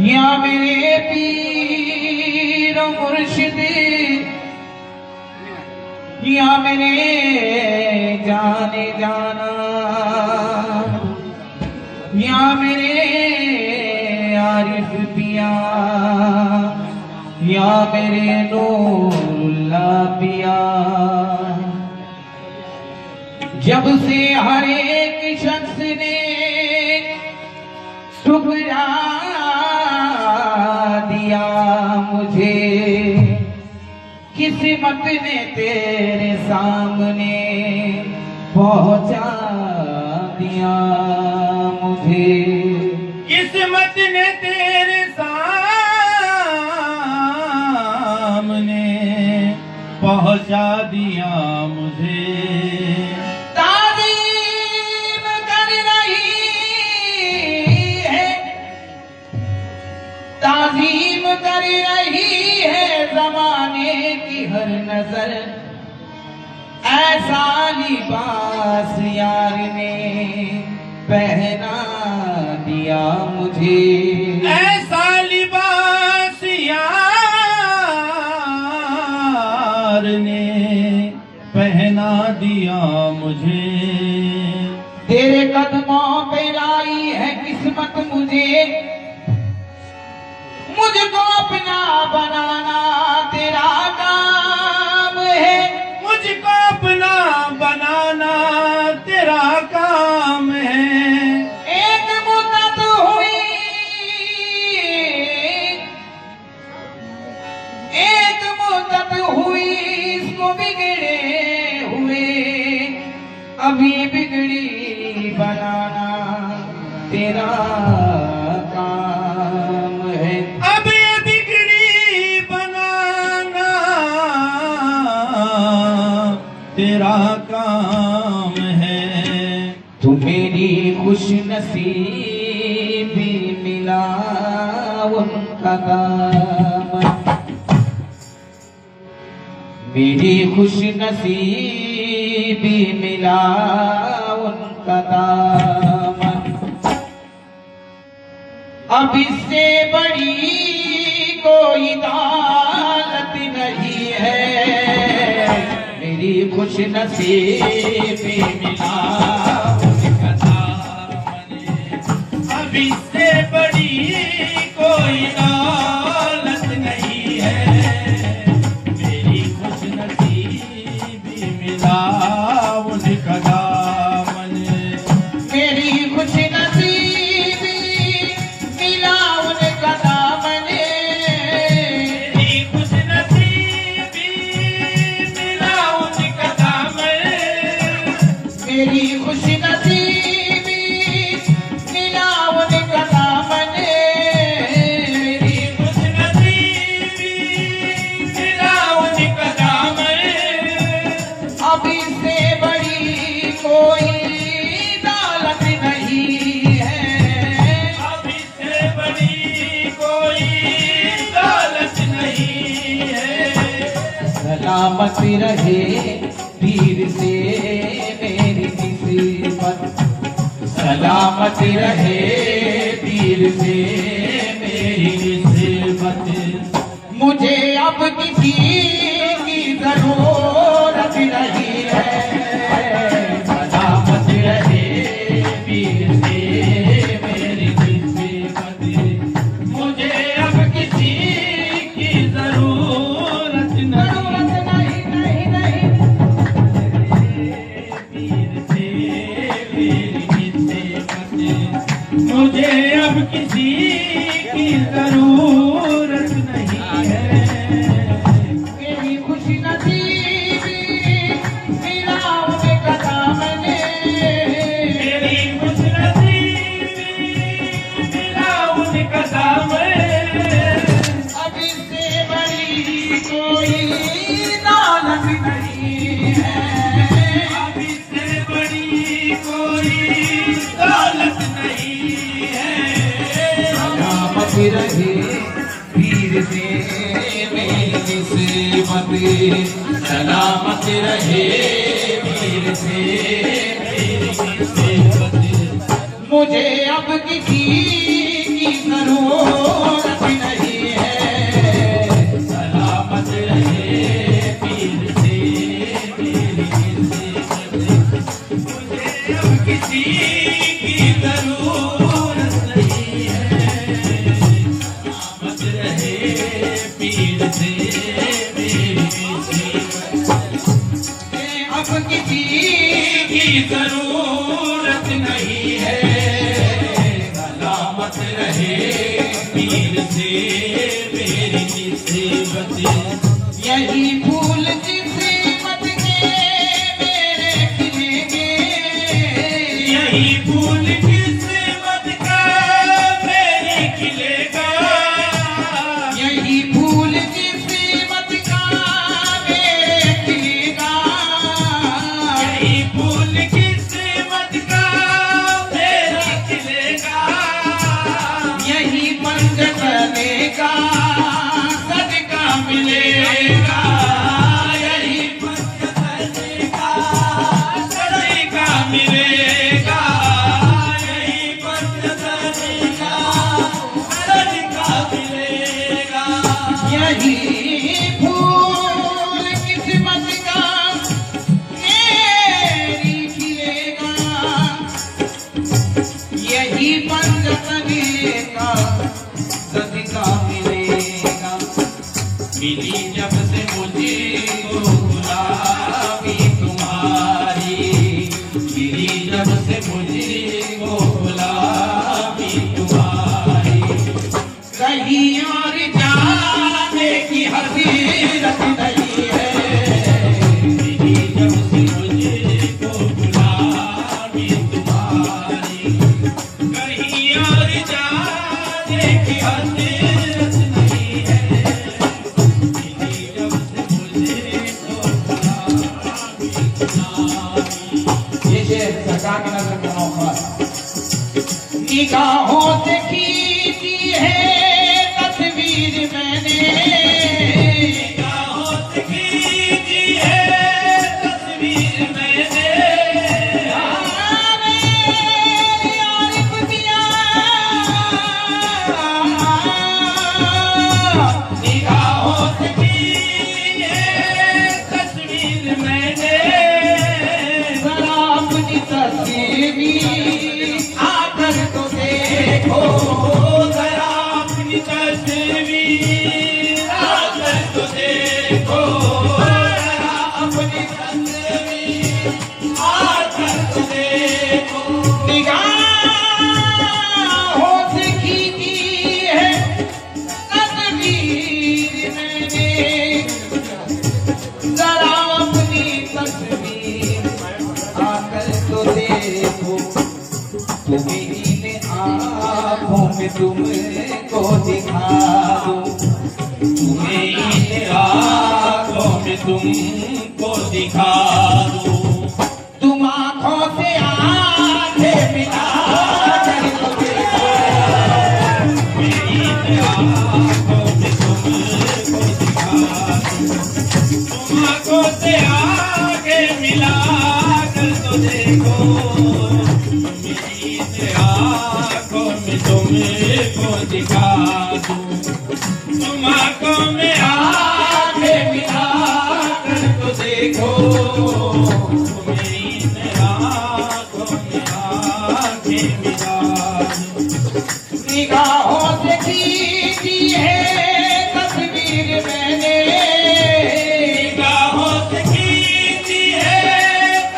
या मेरे पीर मुर्शिद, या मेरे जाने जाना, या मेरे आरिफ पिया, या मेरे नूरुल्लाह पिया। जब से हर एक शख्स ने ठुकरा दिया मुझे, किस्मत ने तेरे सामने पहुंचा दिया मुझे, किस्मत ने तेरे सामने पहुंचा दिया मुझे। ताज़ीम कर रही है, ताज़ीम कर रही है ज़माने की हर नजर। ऐसा लिबास यार ने पहना दिया मुझे, ऐसा लिबास यार ने पहना दिया मुझे। तेरे कदमों पे लाई है किस्मत मुझे, मुझको अपना बनाना तेरा काम है, मुझको अपना बनाना तेरा काम है। एक मुद्दत हुई, एक मुद्दत हुई इसको बिगड़े हुए, अभी बिगड़ी बनाना तेरा काम है। अब ये बिगड़ी बनाना तेरा काम है। तू मेरी खुश नसीबी मिला उनका दामन, मेरी खुश नसीबी मिला उनका दामन। अब इससे बड़ी कोई दौलत नहीं है, मेरी खुश नसीबी मिला उनका दामन। अब इससे बड़ी कोई दौलत नहीं है, मेरी खुश नसीबी मिला उनका दामन। मेरी खुश नसीबी मिला उनका दामन, मेरी खुश नसीबी मिला उनका दामन। मेरी खुश नसीबी मिला उनका दामन, मेरी खुश नसीबी मिला उनका दामन। अब इससे बड़ी कोई दौलत नहीं है, अब इससे बड़ी कोई दौलत नहीं है। सलामत रहे तीर से मेरी निस्बत, सलामत रहे तीर से मेरी निस्बत। मुझे अब किसी की जरूरत नहीं है, सलामत रहे तीर से मेरी निस्बत। मुझे अब किसी की जरूरत नहीं, नहीं नहीं पीर से मेरी निस्बत। मुझे अब किसी की जरूरत नहीं है। मेरी खुश नसीबी मिला उनका दामन, मेरी खुश नसीबी मिला उनका दामन। रहे पीर से मेरी निस्बत, सलामत रहे पीर से मेरी निस्बत। मुझे अब किसी की जरूरत नहीं है, सलामत रहे पीर से मेरी निस्बत। मुझे अब किसी की जरूरत नहीं है, सलामत रहे पीर से मेरी निस्बत। अब किसी की जरूरत नहीं है, सलामत रहे पीर से मेरी निस्बत। यही फूल किस्मत के मेरे खिलेंगे, यही फूल किस्मत का मेरे खिलेगा, यही फूल किस्मत का मेरे खिलेगा, यही फूल किस्मत का मेरे खिलेगा, यही पंचतने का सदका मिलेगा, यही पंचतने का सदका मिलेगा, यही पंचतने का सदका मिलेगा। यही फूल किस्मत का मेरी खिलेगा, यही पंचतने का सदका मिलेगा। मिली जब से मुझे गुलाबी तुम्हारी, मिली जब से मुझे गुलाबी तुम्हारी, कहीं और जाने की हसीरत नहीं है। मिली जब से मुझे गुलाबी तुम्हारी, कहीं और जाने की हसीरत नहीं है। मिली जब से मुझे गुलाबी तुम्हारी। ये शेर सरकार की नजर का मौका, निगाहों से खींची है तस्वीर मैंने, निगाहों से खींची है तस्वीर मैंने, मेरी आरिफ दिया, निगाहों से खींची है तस्वीर मैंने, जरा अपनी तस्वीर आकर तो देखो, जरा अपनी तस्वीर आकर तो देखो, जरा अपनी तस्वीर आकर तो देखो। निगाहों से खींची है तस्वीर मैंने, जरा अपनी तस्वीर आकर तो देखो। तुम्हें इन आँखों में तुमको दिखा दूं, तुम्हें इन आँखों में तुमको दिखा दूं। तुम आँखों से आँखें मिला कर तो देखो, तुम्हें इन आँखों में तुमको दिखा दूं। तुम आँखों से आँखें मिला कर तो देखो, आँखों में तुमको दिखा दूं। तुम आँखों में आँखें मिला कर तो देखो, मेरी आँखों में आँखें मिला दूं। निगाहों से खींची है तस्वीर मैंने, निगाहों से खींची है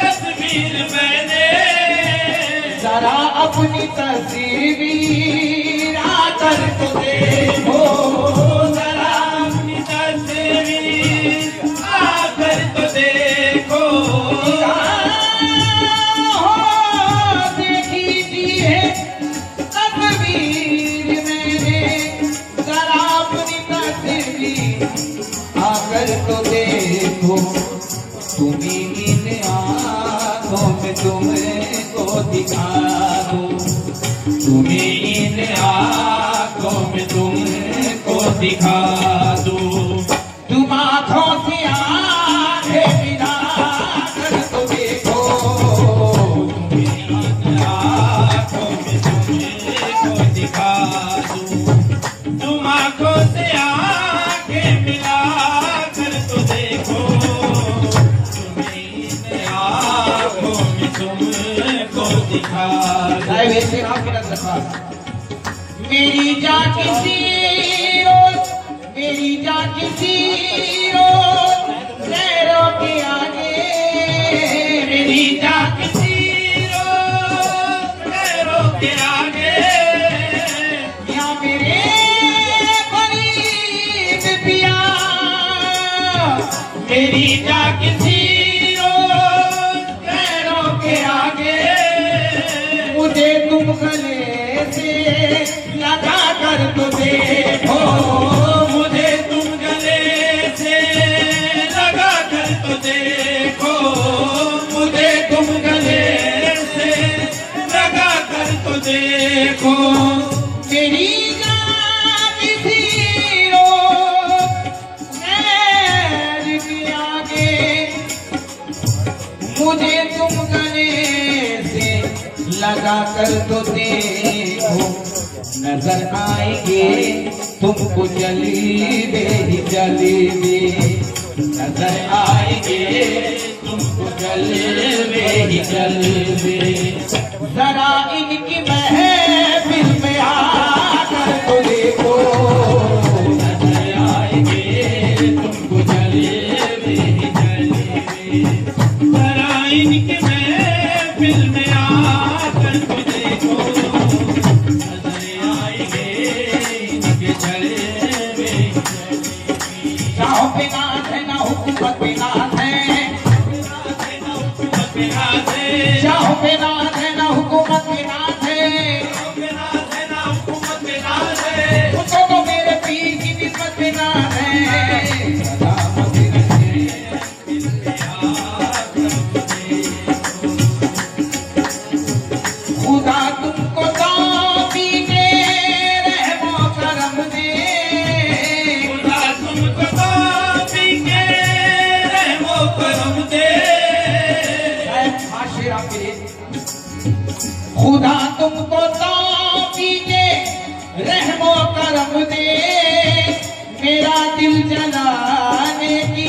तस्वीर मैंने, जरा अपनी तस्वीर आकर तो देखो, जरा अपनी तस्वीर आकर तो देखो। देखी है तस्वीर मैंने, जरा अपनी तस्वीर आकर तो देखो। तुम्हें इन आँखों में तुमको दिखा दूं, तुम्हें इन आँखों में तुमको दिखा दूं। तुम आँखों से आंखें मिला कर तो देखो, मेरी आँखों में तुमको दिखा दूं। तुम आँखों से आँखें मिला कर तो देखो, मेरी आँखों में तुमको दिखा दूं। मेरी जान किसी रोज, मेरी जान किसी रोज पैरों के आगे, मेरी जान किसी रोज पैरों के आगे, या मेरे करीब पिया, मेरी जान किसी रोज पैरों के आगे, मुझे तुम गले से लगा कर तो देखो, मुझे तुम गले से लगा कर तो देखो, मुझे तुम गले से लगा कर तो देखो। मेरी जान किसी रोज पैर के आगे, मुझे तुम गले से लगा कर तो देखो, नजर आएंगे तुमको जलीबे ही जलीबे, नजर आएंगे तुमको जलीबे ही जलीबे। जरा इनकी महफिल में आकर तो देखो, नजर आएंगे तुमको जलेबे ही जलेबे। जरा इनके महफिल में आकर तो देखो, नजर आएंगे इनके जलेबे ही जलेबे। चाहो पे नाथ है ना हुकूमत पे नाथ है, चाहो पे नाथ है ना हुकूमत पे नाथ है, उसको तो मेरे पीर की निस्बत पे नाथ है। सलामत रहे खुदा तुमको दामी के रहमो करम दे, खुदा तुमको दामी के रहमो करम दे। माशिरा पे खुदा तुमको दामी के रहमो करम दे, मेरा दिल जलाने की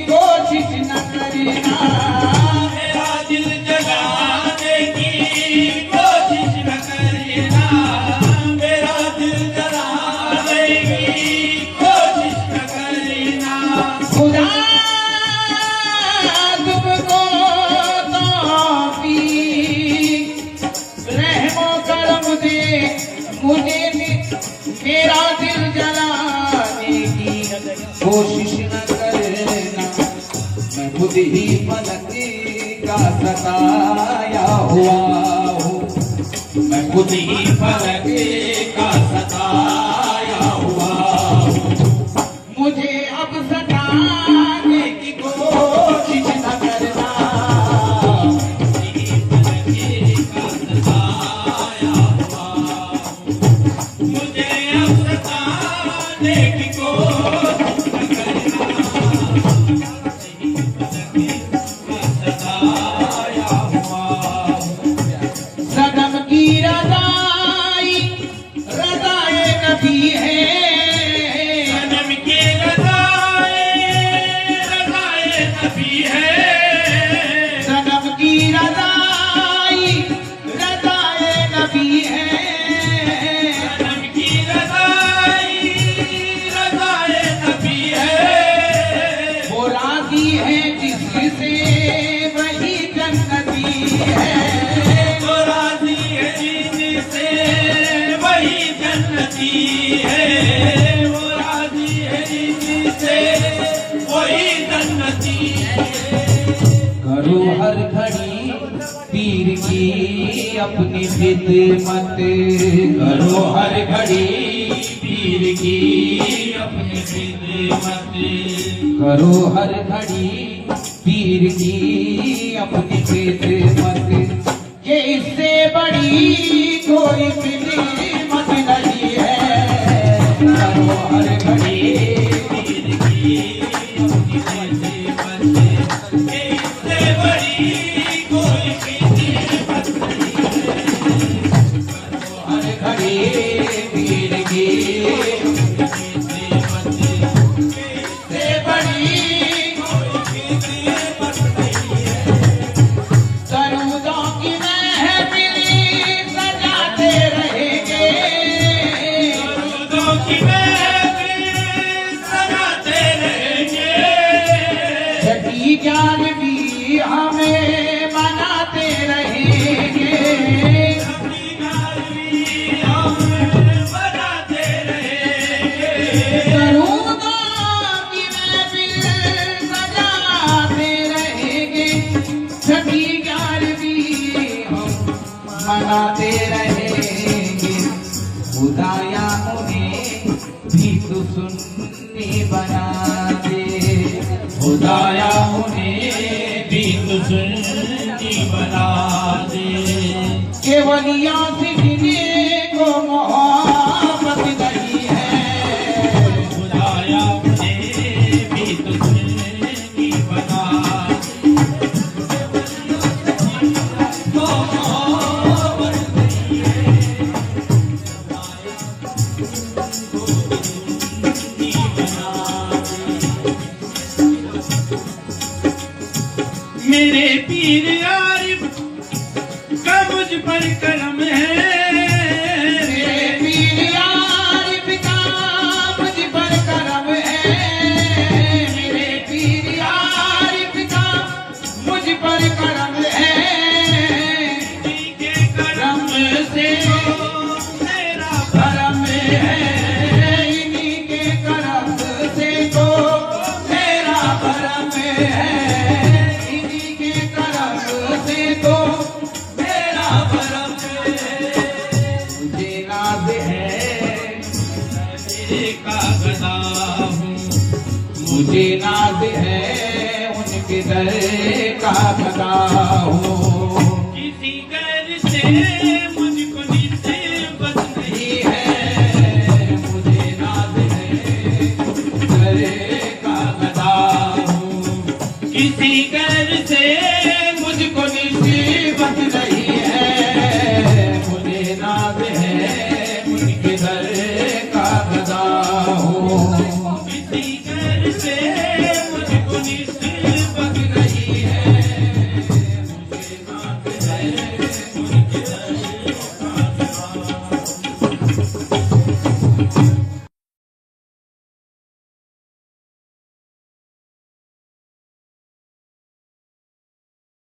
कोशिश न करना, मेरा दिल जलाने की कोशिश न करना, मेरा दिल जलाने की कोशिश न करना। खुदा तुमको दामी रहमो करम दे, मुझे मेरा दिल जलाने की कोशिश न करना, मैं खुद ही फलक का सताया हुआ हूँ, मैं खुद ही फलक का सताया हुआ हूँ, मुझे अब सताने की कोशिश न करना, मुझे अब सताने की कोशिश न करना, सताया हुआ। सनम की रज़ाई रज़ाए नबी है, सनम की रज़ाए रज़ाए नबी है, सनम की रज़ाई रज़ाए नबी है, सनम की रज़ाई रज़ाए नबी है। वो राज़ी है जिससे वही जन्नती है, तो राज़ी है जिनसे वही जन्नती है, वो राज़ी है जिनसे वही जन्नती है। करो हर घड़ी पीर की अपनी खिदमत, करो हर घड़ी पीर की अपनी खिदमत, करो हर घड़ी पीर की अपनी खिदमत, ये इससे बड़ी कोई खिदमत नहीं है, मनाते रहेंगे। खुदाया उन्हें भी तो सुन्नी बना दे, खुदाया उन्हें भी तो सुन्नी बना दे। केवलिया से जिनको मोहब्बत नहीं है, खुदाया उन्हें भी तो सुन्नी बना दे। तो मोहब्बत नहीं है, सुन्नी बना दे। मेरे पीर आरिफ का मुझ पर करम है, मेरे पीर आरिफ का मुझ पर करम है, मेरे पीर आरिफ का मुझ पर करम है। इन्हीं के करम से मेरा करम है, इन्हीं के करम से तो मेरा भरम है, इन्हीं के करम से तो मेरा भरम है। मुझे नाज है का गदा हूँ, मुझे नाज है उनके दर का गदा हूँ। किसी गैर से